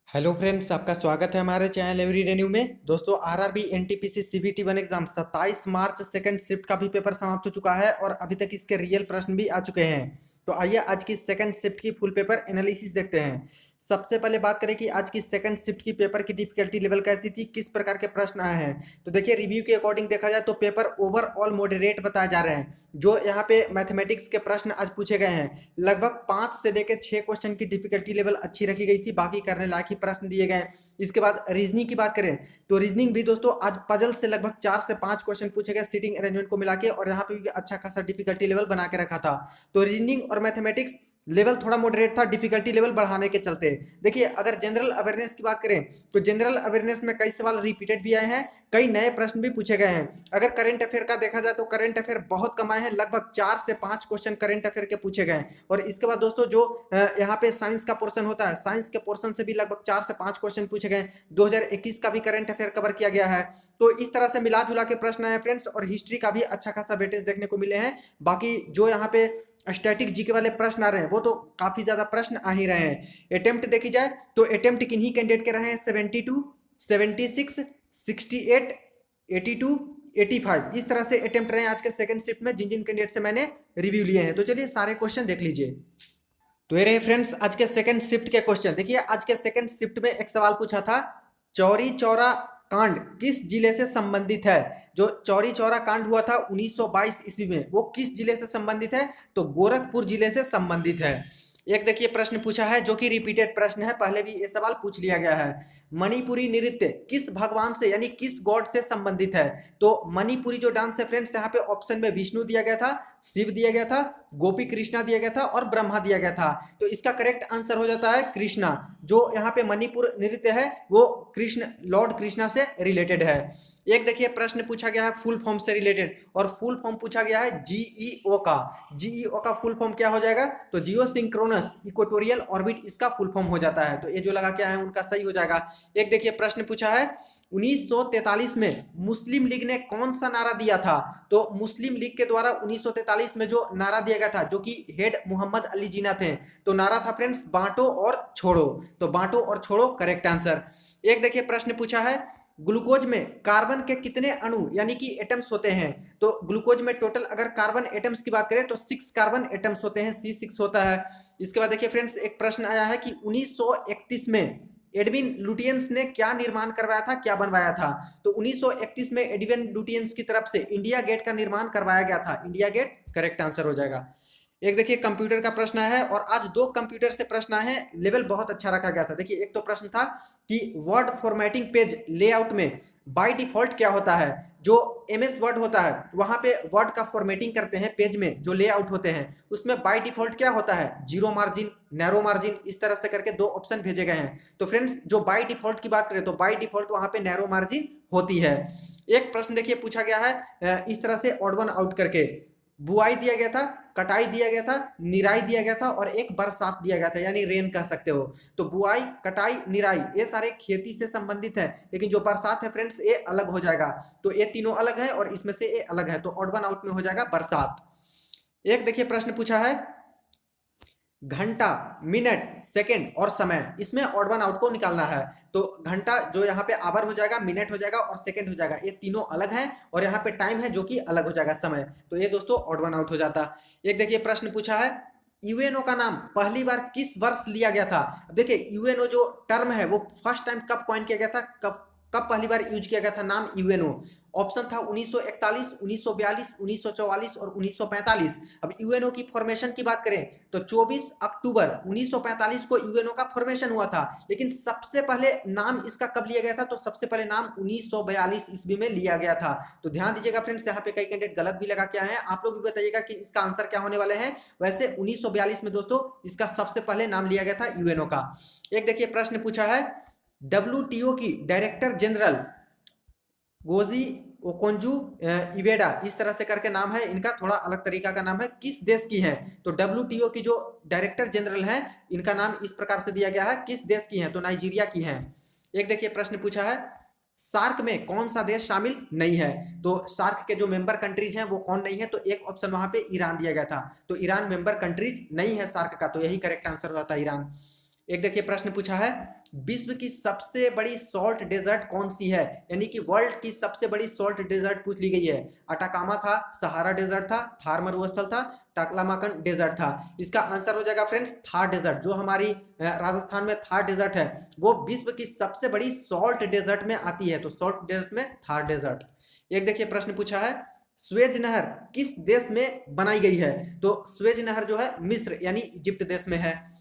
Hello friends, आपका स्वागत है हमारे चैनल एवरीडे न्यू में। दोस्तों, आरआरबी एनटीपीसी सीबीटी 1 एग्जाम 27 मार्च सेकंड शिफ्ट का भी पेपर समाप्त हो चुका है और अभी तक इसके रियल प्रश्न भी आ चुके हैं। तो आइए आज की सेकंड शिफ्ट की फुल पेपर एनालिसिस देखते हैं। सबसे पहले बात करें कि आज की सेकंड शिफ्ट की पेपर की डिफिकल्टी लेवल कैसी थी, किस प्रकार के प्रश्न आए हैं। तो देखिए, रिव्यू के अकॉर्डिंग देखा जाए तो पेपर ओवरऑल मॉडरेट बताए जा रहे हैं। जो यहाँ पे मैथमेटिक्स के प्रश्न आज पूछे गए हैं, लगभग 5 से लेकर 6 क्वेश्चन की डिफिकल्टी लेवल अच्छी रखी गई थी, बाकी करने लायक ही प्रश्न दिए गए। इसके बाद रीजनिंग की बात करें तो रीजनिंग भी दोस्तों आज पजल से लगभग 4 से 5 क्वेश्चन पूछे गए सीटिंग अरेंजमेंट को मिला के, और यहाँ पे भी अच्छा खासा डिफिकल्टी लेवल बना के रखा था। तो रीजनिंग और मैथमेटिक्स लेवल थोड़ा मॉडरेट था, डिफिकल्टी लेवल बढ़ाने के चलते। देखिए, अगर जनरल अवेयरनेस की बात करें तो जनरल अवेयरनेस में कई सवाल रिपीटेड भी आए हैं, कई नए प्रश्न भी पूछे गए हैं। अगर करंट अफेयर का देखा जाए तो करंट अफेयर बहुत कम आए हैं, लगभग 4 से 5 क्वेश्चन करंट अफेयर के पूछे गए हैं। और इसके बाद दोस्तों जो यहाँ पे साइंस का पोर्शन होता है, साइंस के पोर्शन से भी लगभग 4 से 5 क्वेश्चन पूछे गए। 2021 का भी करंट अफेयर कवर किया गया है। तो इस तरह से मिला जुला के प्रश्न आए फ्रेंड्स, और हिस्ट्री का भी अच्छा खासा वेटेज देखने को मिले हैं। बाकी जो यहाँ पे स्टैटिक जीके वाले प्रश्न आ रहे हैं वो तो काफी ज्यादा प्रश्न आ ही रहे हैं। अटेम्प्ट देखी जाए तो अटेम्प्ट किन्हीं कैंडिडेट के रहे हैं 72, 76, 68, 82, 85, इस तरह से अटेम्प्ट रहे हैं आज के सेकंड शिफ्ट में, जिन जिन कैंडिडेट से मैंने रिव्यू लिए हैं। तो चलिए सारे क्वेश्चन देख लीजिए। तो ये रहे फ्रेंड्स आज के सेकंड शिफ्ट के क्वेश्चन। देखिए, आज के सेकंड शिफ्ट में एक सवाल पूछा था, चौरी चौरा कांड किस जिले से संबंधित है। जो चौरी चौरा कांड हुआ था 1922 ईस्वी में, वो किस जिले से संबंधित है, तो गोरखपुर जिले से संबंधित है। एक देखिए प्रश्न पूछा है जो कि रिपीटेड प्रश्न है, पहले भी ये सवाल पूछ लिया गया है। मणिपुरी नृत्य किस भगवान से यानी किस गॉड से संबंधित है। तो मणिपुरी जो डांस है फ्रेंड्स, यहाँ पे ऑप्शन में विष्णु दिया गया था, शिव दिया गया था, गोपी कृष्णा दिया गया था और ब्रह्मा दिया गया था। तो इसका करेक्ट आंसर हो जाता है कृष्णा। जो यहाँ पे मणिपुर नृत्य है वो कृष्ण, लॉर्ड कृष्णा से रिलेटेड है। एक देखिए प्रश्न पूछा गया है फुल फॉर्म से रिलेटेड, और फुल फॉर्म पूछा गया है जीईओ का। जीईओ का फुल फॉर्म क्या हो जाएगा, तो जियो सिंक्रोनस इक्वेटोरियल ऑर्बिट इसका फुल फॉर्म हो जाता है। तो ये जो लगा के आए हैं उनका सही हो जाएगा। एक देखिए प्रश्न पूछा है 1943 में मुस्लिम लीग ने कौन सा नारा दिया था। तो मुस्लिम लीग के द्वारा 1943 में जो नारा दिया गया था, जो कि हेड मोहम्मद अली जिन्ना थे, तो नारा था फ्रेंड्स बांटो और छोड़ो। तो बांटो और छोड़ो करेक्ट आंसर। एक देखिए प्रश्न पूछा है ग्लूकोज में कार्बन के कितने अणु यानी कि एटम्स होते हैं। तो ग्लूकोज में टोटल अगर कार्बन एटम्स की बात करें तो 6 कार्बन एटम्स होते हैं, C6 होता है। इसके बाद देखिए फ्रेंड्स एक प्रश्न आया है कि 1931 में एडविन लुटियंस ने क्या निर्माण करवाया था, क्या बनवाया था। तो 1931 में एडविन लुटियंस की तरफ से इंडिया गेट का निर्माण करवाया गया था। इंडिया गेट करेक्ट आंसर हो जाएगा। एक देखिए कंप्यूटर का प्रश्न है, और आज 2 कंप्यूटर से प्रश्न आए हैं, लेवल बहुत अच्छा रखा गया था। देखिए एक तो प्रश्न था कि वर्ड फॉर्मेटिंग पेज लेआउट में बाय डिफॉल्ट क्या होता है। जो एमएस वर्ड होता है वहां पे वर्ड का फॉर्मेटिंग करते हैं, पेज में जो लेआउट होते हैं उसमें बाय डिफॉल्ट क्या होता है, जीरो मार्जिन, नैरो मार्जिन, इस तरह से करके 2 ऑप्शन भेजे गए हैं। तो फ्रेंड्स जो बाय डिफॉल्ट की बात करें तो बाय डिफॉल्ट वहां पे नैरो मार्जिन होती है। एक प्रश्न देखिए पूछा गया है इस तरह से ऑड वन आउट करके, बुआई दिया गया था, कटाई दिया गया था, निराई दिया गया था और एक बरसात दिया गया था, यानी रेन कह सकते हो। तो बुआई, कटाई, निराई ये सारे खेती से संबंधित है, लेकिन जो बरसात है फ्रेंड्स ये अलग हो जाएगा। तो ये तीनों अलग है और इसमें से ये अलग है, तो ऑड वन आउट में हो जाएगा बरसात। एक देखिए प्रश्न पूछा है घंटा, मिनट, सेकंड और समय, इसमें ऑड वन आउट को निकालना है। तो घंटा जो यहाँ पे आवर हो जाएगा, मिनट हो जाएगा और सेकंड हो जाएगा, ये तीनों अलग हैं। और यहाँ पे टाइम है जो कि अलग हो जाएगा समय। तो ये दोस्तों ऑड वन आउट हो जाता। एक देखिए प्रश्न पूछा है यूएनओ का नाम पहली बार किस वर्ष लिया गया था। अब देखिए यूएनओ जो टर्म है वो फर्स्ट टाइम कब कॉइन किया गया था, कब कब पहली बार यूज किया गया था नाम यूएनओ। ऑप्शन था 1941, 1942, 1944 और 1945। अब यूएनओ की फॉर्मेशन की बात करें तो 24 अक्टूबर 1945 को यूएनओ का फॉर्मेशन हुआ था, लेकिन सबसे पहले नाम इसका कब लिया गया था, तो सबसे पहले नाम 1942 ईस्वी में लिया गया था। तो ध्यान दीजिएगा फ्रेंड्स, यहाँ पे कई कैंडिडेट गलत भी लगा के आए हैं, आप लोग भी बताइएगा कि इसका आंसर क्या होने वाले हैं। वैसे 1942 में दोस्तों इसका सबसे पहले नाम लिया गया था यूएनओ का। एक देखिए प्रश्न पूछा है डब्ल्यूटीओ की डायरेक्टर जनरल गोजी ओकोंजू इवेडा, इस तरह से करके नाम है इनका, थोड़ा अलग तरीका का नाम है, किस देश की है। तो डब्ल्यूटीओ की जो डायरेक्टर जनरल है इनका नाम इस प्रकार से दिया गया है, किस देश की है, तो नाइजीरिया की है। एक देखिए प्रश्न पूछा है सार्क में कौन सा देश शामिल नहीं है। तो सार्क के जो मेंबर कंट्रीज हैं वो कौन नहीं है, तो एक ऑप्शन वहां पे ईरान दिया गया था। तो ईरान मेंबर कंट्रीज नहीं है सार्क का, तो यही करेक्ट आंसर होता है ईरान। एक देखिए प्रश्न पूछा है विश्व की सबसे बड़ी सॉल्ट डेजर्ट कौन सी है, यानी कि वर्ल्ड की सबसे बड़ी सॉल्ट डेजर्ट पूछ ली गई है। अटाकामा था, सहारा डेजर्ट था, थार मरुस्थल था, टाकलामाकन डेजर्ट था। इसका आंसर हो जाएगा फ्रेंड्स थार डेजर्ट। जो हमारी राजस्थान में थार डेजर्ट है वो विश्व की सबसे बड़ी सॉल्ट डेजर्ट में आती है, तो सॉल्ट डेजर्ट में थार डेजर्ट। एक देखिए प्रश्न पूछा है, स्वेज नहर किस देश में बनाई गई है, तो स्वेज नहर जो है मिस्र यानी इजिप्ट देश में है।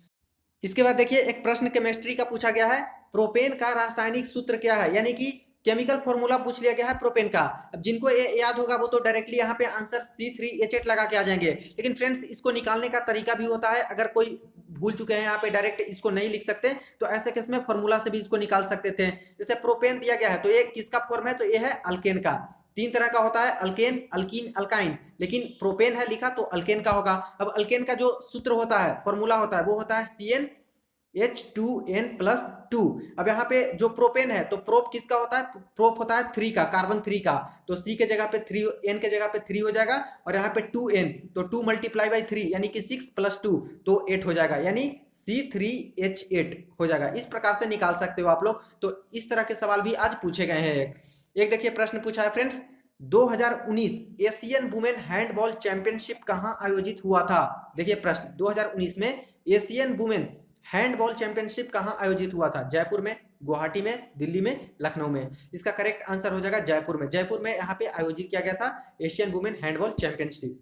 इसके बाद देखिए एक प्रश्न केमिस्ट्री का पूछा गया है, प्रोपेन का रासायनिक सूत्र क्या है, यानी कि केमिकल फॉर्मूला पूछ लिया गया है प्रोपेन का। अब जिनको ये याद होगा वो तो डायरेक्टली यहाँ पे आंसर C3H8 लगा के आ जाएंगे, लेकिन फ्रेंड्स इसको निकालने का तरीका भी होता है। अगर कोई भूल चुके हैं यहाँ पे डायरेक्ट इसको नहीं लिख सकते तो ऐसे केस में फॉर्मूला से भी इसको निकाल सकते थे। जैसे प्रोपेन दिया गया है तो ये किसका फॉर्म है, तो ये है अल्केन का। तीन तरह का होता है, अल्केन, अल्कीन, अल्काइन, लेकिन प्रोपेन है लिखा तो अल्केन का होगा। अब अल्केन का जो सूत्र होता है, फॉर्मूला होता है, वो होता है CnH2n+2। अब यहाँ पे जो प्रोपेन है तो प्रोप किसका होता है, प्रोप होता है 3 का, कार्बन 3 का, तो C के जगह पे 3, N के जगह पे 3 हो जाएगा, और यहाँ पे 2N तो 2 × 3 यानी कि 6 + 2 तो 8 हो जाएगा, यानी C3H8 हो जाएगा। इस प्रकार से निकाल सकते हो आप लोग। तो इस तरह के सवाल भी आज पूछे गए हैं। एक देखिए प्रश्न पूछा है friends, 2019 Asian women handball championship कहां आयोजित हुआ था। देखिए प्रश्न, 2019 में एशियन वुमेन हैंडबॉल चैंपियनशिप कहां आयोजित हुआ था, जयपुर में, गुवाहाटी में, दिल्ली में, लखनऊ में। इसका करेक्ट आंसर हो जाएगा जयपुर में। जयपुर में यहाँ पे आयोजित किया गया था एशियन वुमेन हैंडबॉल चैंपियनशिप।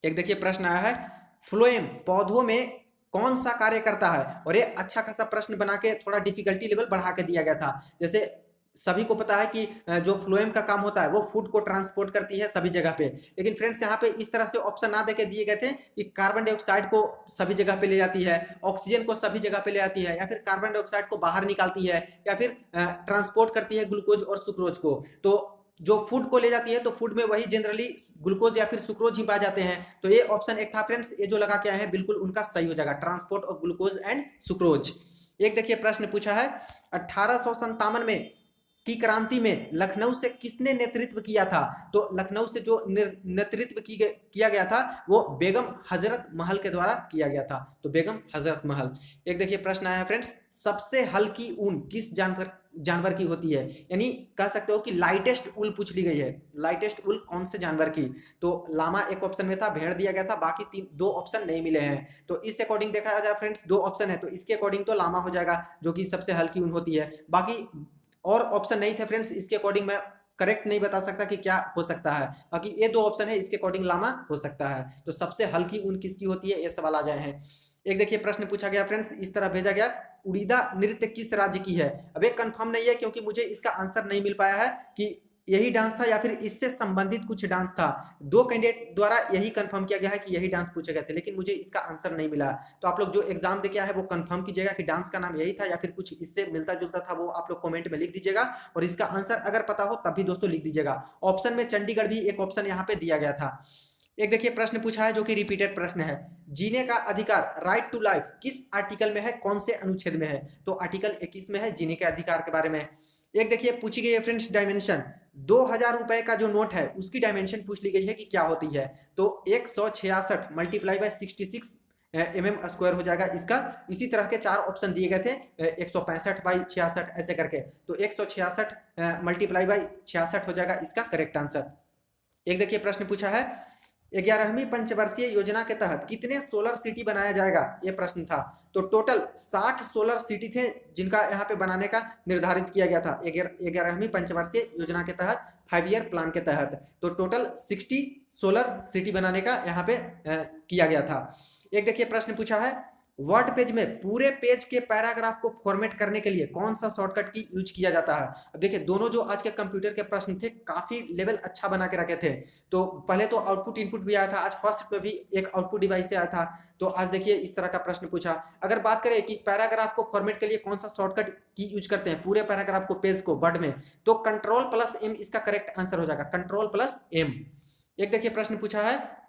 एक देखिए प्रश्न आया है, फ्लोएम पौधों में कौन सा कार्य करता है, और ये अच्छा खासा प्रश्न बना के थोड़ा डिफिकल्टी लेवल बढ़ा के दिया गया था। जैसे सभी को पता है कि जो फ्लोएम का काम होता है वो फूड को ट्रांसपोर्ट करती है सभी जगह पे, लेकिन फ्रेंड्स यहाँ पे इस तरह से ऑप्शन ना देके दिए गए थे कि कार्बन डाइऑक्साइड को सभी जगह पे ले जाती है, ऑक्सीजन को सभी जगह पे ले जाती है, या फिर कार्बन डाइऑक्साइड को बाहर निकालती है, या फिर ट्रांसपोर्ट करती है ग्लूकोज और सुक्रोज को। तो जो फूड को ले जाती है तो फूड में वही जनरली ग्लूकोज या फिर सुक्रोज ही पाए जाते हैं। तो ये ऑप्शन एक था फ्रेंड्स, ये जो लगा के आए हैं बिल्कुल उनका सही हो जाएगा, transport of glucose and sucrose. एक देखिए प्रश्न पूछा है, 1857 में की क्रांति में लखनऊ से किसने नेतृत्व किया था, तो लखनऊ से जो नेतृत्व किया गया था वो बेगम हजरत महल के द्वारा किया गया था, तो बेगम हजरत महल। एक देखिए प्रश्न आया है फ्रेंड्स, सबसे हल्की ऊन किस जानवर की होती है, यानी कह सकते हो कि लाइटेस्ट ऊल पूछ ली गई है। लाइटेस्ट ऊल कौन से जानवर की, तो लामा एक ऑप्शन में था, भेड़ दिया गया था, बाकी दो ऑप्शन नहीं मिले हैं। तो इस अकॉर्डिंग देखा जाए फ्रेंड्स, दो ऑप्शन है तो इसके अकॉर्डिंग तो लामा हो जाएगा जो कि सबसे हल्की ऊन होती है। बाकी और ऑप्शन नहीं थे फ्रेंड्स, इसके अकॉर्डिंग मैं करेक्ट नहीं बता सकता कि क्या हो सकता है। बाकी ये दो ऑप्शन है, इसके अकॉर्डिंग लामा हो सकता है। तो सबसे हल्की ऊन किसकी होती है, ये सवाल आ जाए हैं। एक देखिए प्रश्न पूछा गया फ्रेंड्स, इस तरह भेजा गया, उड़ीदा नृत्य किस राज्य की है। अब एक कंफर्म नहीं है क्योंकि मुझे इसका आंसर नहीं मिल पाया है कि यही डांस था या फिर इससे संबंधित कुछ डांस था। दो कैंडिडेट द्वारा यही कंफर्म किया गया है कि यही डांस पूछे गए थे, लेकिन मुझे इसका आंसर नहीं मिला। तो आप लोग जो एग्जाम दे के आए हैं वो कंफर्म कीजिएगा कि डांस का नाम यही था या फिर कुछ इससे मिलता जुलता था, वो आप लोग कमेंट में लिख दीजिएगा। और इसका आंसर अगर पता हो तब भी दोस्तों लिख दीजिएगा। ऑप्शन में चंडीगढ़ भी एक ऑप्शन यहाँ पे दिया गया था। एक देखिए प्रश्न पूछा है जो कि रिपीटेड प्रश्न है, जीने का अधिकार राइट टू लाइफ किस आर्टिकल में है, कौन से अनुच्छेद में है, तो आर्टिकल 21 में है जीने के अधिकार के बारे में। एक देखिए पूछी गई है फ्रेंड्स डायमेंशन, 2000 रुपए का जो नोट है उसकी डायमेंशन पूछ ली गई है कि क्या होती है, तो 166 × 66 mm² हो जाएगा इसका। इसी तरह के चार ऑप्शन दिए गए थे, 165/66 ऐसे करके, तो 166 × 66 हो जाएगा इसका करेक्ट आंसर। एक देखिए प्रश्न पूछा है, 11वीं पंचवर्षीय योजना के तहत कितने सोलर सिटी बनाया जाएगा, यह प्रश्न था। तो टोटल 60 सोलर सिटी थे जिनका यहाँ पे बनाने का निर्धारित किया गया था 11वीं पंचवर्षीय योजना के तहत, 5 ईयर प्लान के तहत। तो टोटल 60 सोलर सिटी बनाने का यहाँ पे किया गया था। एक देखिए प्रश्न पूछा है, वर्ड पेज में पूरे पेज के पैराग्राफ को फॉर्मेट करने के लिए कौन सा शॉर्टकट की यूज किया जाता है। अब देखिए दोनों जो आज के कंप्यूटर के प्रश्न थे काफी लेवल अच्छा बना के रखे थे। तो पहले तो आउटपुट इनपुट भी आया था, आज फर्स्ट में भी एक आउटपुट डिवाइस से आया था। तो आज देखिए इस तरह का प्रश्न पूछा, अगर बात करें कि पैराग्राफ को फॉर्मेट के लिए कौन सा शॉर्टकट की यूज करते हैं पूरे पैराग्राफ को, पेज को वर्ड में, तो Ctrl+M इसका करेक्ट आंसर हो जाएगा, Ctrl+M। एक देखिए प्रश्न पूछा है,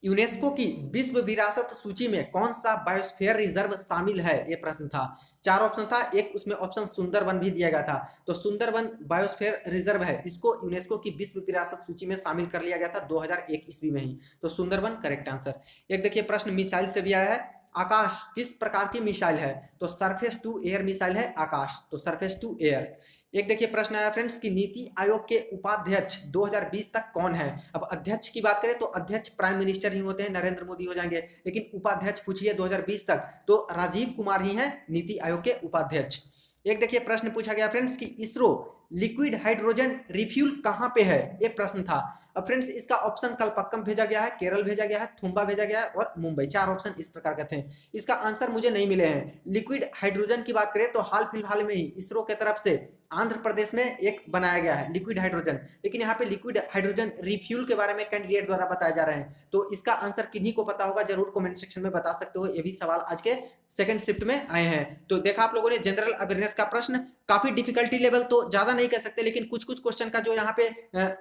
यूनेस्को की विश्व विरासत सूची में कौन सा बायोस्फीयर रिजर्व शामिल है, ये प्रश्न था। चार ऑप्शन था, एक उसमें ऑप्शन सुंदरवन भी दिया गया था। तो सुंदरवन बायोस्फीयर रिजर्व है, इसको यूनेस्को की विश्व विरासत सूची में शामिल कर लिया गया था 2001 ईस्वी में ही। तो सुंदरवन करेक्ट आंसर। एक देखिए प्रश्न मिसाइल से भी आया है, आकाश किस प्रकार की मिसाइल है? तो सरफेस टू एयर मिसाइल है आकाश, तो सरफेस टू एयर। एक देखिए प्रश्न आया फ्रेंड्स कि नीति आयोग के उपाध्यक्ष 2020 तक कौन है? अब अध्यक्ष की बात करें तो अध्यक्ष प्राइम मिनिस्टर ही होते हैं, नरेंद्र मोदी हो जाएंगे, लेकिन उपाध्यक्ष पूछिए 2020 तक तो राजीव कुमार ही हैं नीति आयोग के उपाध्यक्ष। एक देखिए प्रश्न पूछा गया फ्रेंड्स कि इसरो लिक्विड हाइड्रोजन रिफ्यूल कहां पे है? ये प्रश्न था। अब फ्रेंड्स इसका ऑप्शन कलपक्कम भेजा गया है, केरल भेजा गया है, थुम्बा भेजा गया है और मुंबई, चार ऑप्शन इस प्रकार के थे। इसका आंसर मुझे नहीं मिले हैं। लिक्विड हाइड्रोजन की बात करें तो हाल फिलहाल में ही इसरो के तरफ से आंध्र प्रदेश में एक बनाया गया है लिक्विड हाइड्रोजन, लेकिन यहाँ पे लिक्विड हाइड्रोजन रिफ्यूल के बारे में कैंडिडेट द्वारा बताया जा रहे हैं। तो इसका आंसर किन्हीं को पता होगा जरूर कमेंट सेक्शन में बता सकते हो। ये भी सवाल आज के सेकंड शिफ्ट में आए हैं। तो देखा आप लोगों ने जनरल अवेयरनेस का प्रश्न, काफी डिफिकल्टी लेवल तो ज्यादा नहीं कह सकते, लेकिन कुछ कुछ क्वेश्चन का जो यहाँ पे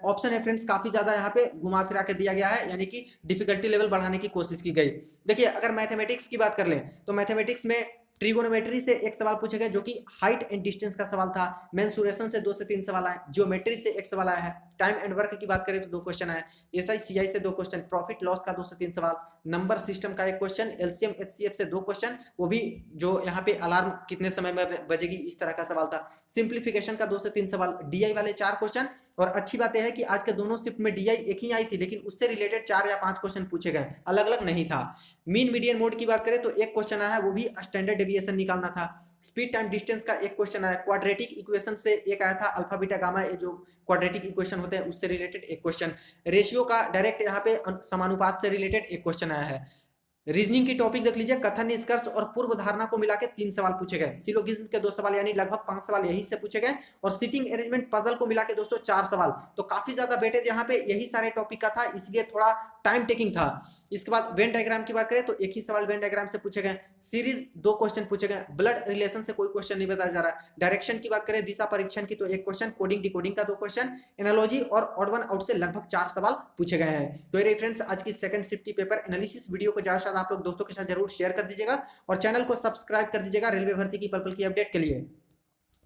ऑप्शन है फ्रेंड्स काफी ज्यादा यहाँ पे घुमा फिरा के दिया गया है, यानी कि डिफिकल्टी लेवल बढ़ाने की कोशिश की गई। देखिए अगर मैथमेटिक्स की बात कर लें तो मैथमेटिक्स में ट्रिगोनोमेट्री से एक सवाल पूछा गया जो कि हाइट एंड डिस्टेंस का सवाल था। मेंसुरेशन से 2 से 3 सवाल आए, ज्योमेट्री से एक सवाल आया है, टाइम एंड वर्क की बात करें तो 2 क्वेश्चन आए, एसआई सीआई से 2 क्वेश्चन, प्रॉफिट लॉस का 2 से 3 सवाल, नंबर सिस्टम का 1 क्वेश्चन, एलसीएम एचसीएफ से 2 क्वेश्चन, वो भी जो यहाँ पे अलार्म कितने समय में बजेगी इस तरह का सवाल था, सिंप्लीफिकेशन का 2 से 3 सवाल, डीआई वाले 4 क्वेश्चन। और अच्छी बात यह है कि आज के दोनों शिफ्ट में डीआई एक ही आई थी, लेकिन उससे रिलेटेड 4 या 5 क्वेश्चन पूछे गए, अलग अलग नहीं था। मीन मीडियन मोड की बात करें तो एक क्वेश्चन आया है, वो भी स्टैंडर्ड डेविएशन निकालना था। स्पीड टाइम डिस्टेंस का एक क्वेश्चन आया, क्वाड्रेटिक इक्वेशन से एक आया था, अल्फा बीटा गामा, ये जो क्वाड्रेटिक इक्वेशन होते हैं उससे रिलेटेड एक क्वेश्चन, रेशियो का डायरेक्ट यहाँ पे समानुपात से रिलेटेड एक क्वेश्चन आया है। रीजनिंग की टॉपिक देख लीजिए, कथन निष्कर्ष और पूर्व धारणा को मिला के 3 सवाल पूछे गए, सिलोगिज्म के 2 सवाल यानी लगभग 5 सवाल यही से पूछे गए, और सिटिंग अरेंजमेंट पजल को मिला के दोस्तों 4 सवाल। तो काफी ज्यादा वेटेज यहाँ पे यही सारे टॉपिक का था, इसलिए थोड़ा टाइम टेकिंग था। इसके बाद वेन डायग्राम की बात करें तो एक ही सवाल वेन डायग्राम से पूछे गए, सीरीज 2 क्वेश्चन पूछे गए, ब्लड रिलेशन से कोई क्वेश्चन नहीं बताया जा रहा, डायरेक्शन की बात करें दिशा परीक्षण की तो 1 क्वेश्चन, कोडिंग डिकोडिंग का 2 क्वेश्चन, एनालॉजी और ऑड वन आउट से लगभग 4 सवाल पूछे गए हैं। तो ये फ्रेंड्स आज की सेकंड शिफ्ट की पेपर एनालिसिस वीडियो को ज्यादा से ज्यादा आप लोग दोस्तों के साथ जरूर शेयर कर दीजिएगा और चैनल को सब्सक्राइब कर दीजिएगा रेलवे भर्ती की पल पल की अपडेट के लिए।